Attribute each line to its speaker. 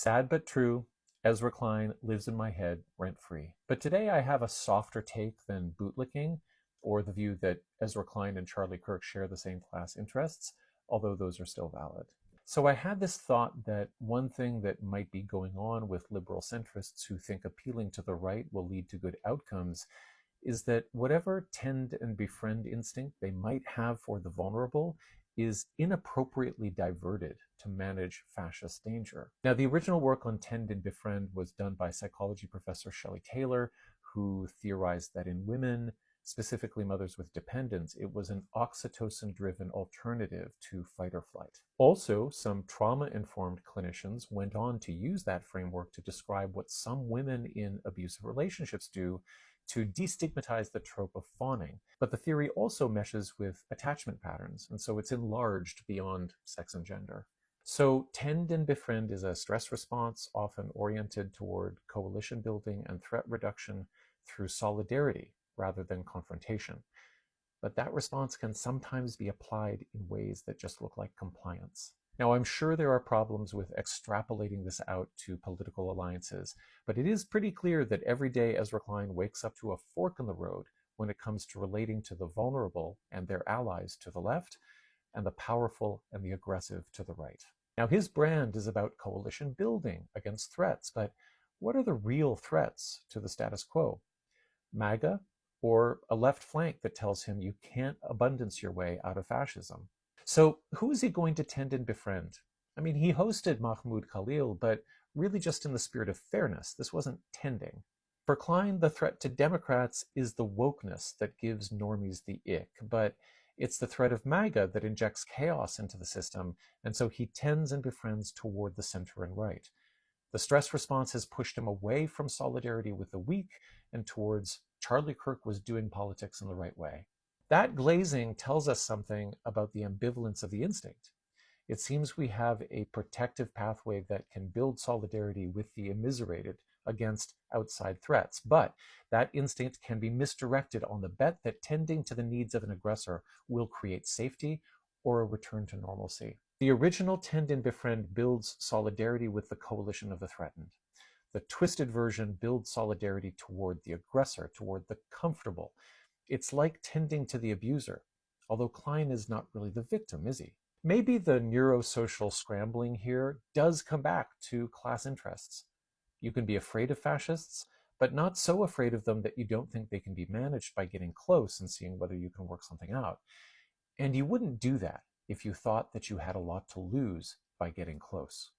Speaker 1: Sad but true, Ezra Klein lives in my head rent-free. But today I have a softer take than bootlicking, or the view that Ezra Klein and Charlie Kirk share the same class interests, although those are still valid. So I had this thought that one thing that might be going on with liberal centrists who think appealing to the right will lead to good outcomes is that whatever tend and befriend instinct they might have for the vulnerable is inappropriately diverted to manage fascist danger. Now, the original work on tend and befriend was done by psychology professor Shelley Taylor, who theorized that in women, specifically mothers with dependents, it was an oxytocin-driven alternative to fight or flight. Also, some trauma-informed clinicians went on to use that framework to describe what some women in abusive relationships do to destigmatize the trope of fawning. But the theory also meshes with attachment patterns, and so it's enlarged beyond sex and gender. So tend and befriend is a stress response often oriented toward coalition building and threat reduction through solidarity rather than confrontation. But that response can sometimes be applied in ways that just look like compliance. Now, I'm sure there are problems with extrapolating this out to political alliances, but it is pretty clear that every day Ezra Klein wakes up to a fork in the road when it comes to relating to the vulnerable and their allies to the left, and the powerful and the aggressive to the right. Now, his brand is about coalition building against threats, but what are the real threats to the status quo? MAGA, or a left flank that tells him you can't abundance your way out of fascism? So who is he going to tend and befriend? I mean, he hosted Mahmoud Khalil, but really just in the spirit of fairness. This wasn't tending. For Klein, the threat to Democrats is the wokeness that gives normies the ick, but it's the threat of MAGA that injects chaos into the system, and so he tends and befriends toward the center and right. The stress response has pushed him away from solidarity with the weak and towards Charlie Kirk was doing politics in the right way. That glazing tells us something about the ambivalence of the instinct. It seems we have a protective pathway that can build solidarity with the immiserated against outside threats, but that instinct can be misdirected on the bet that tending to the needs of an aggressor will create safety or a return to normalcy. The original tend and befriend builds solidarity with the coalition of the threatened. The twisted version builds solidarity toward the aggressor, toward the comfortable. It's like tending to the abuser, although Klein is not really the victim, is he? Maybe the neurosocial scrambling here does come back to class interests. You can be afraid of fascists, but not so afraid of them that you don't think they can be managed by getting close and seeing whether you can work something out. And you wouldn't do that if you thought that you had a lot to lose by getting close.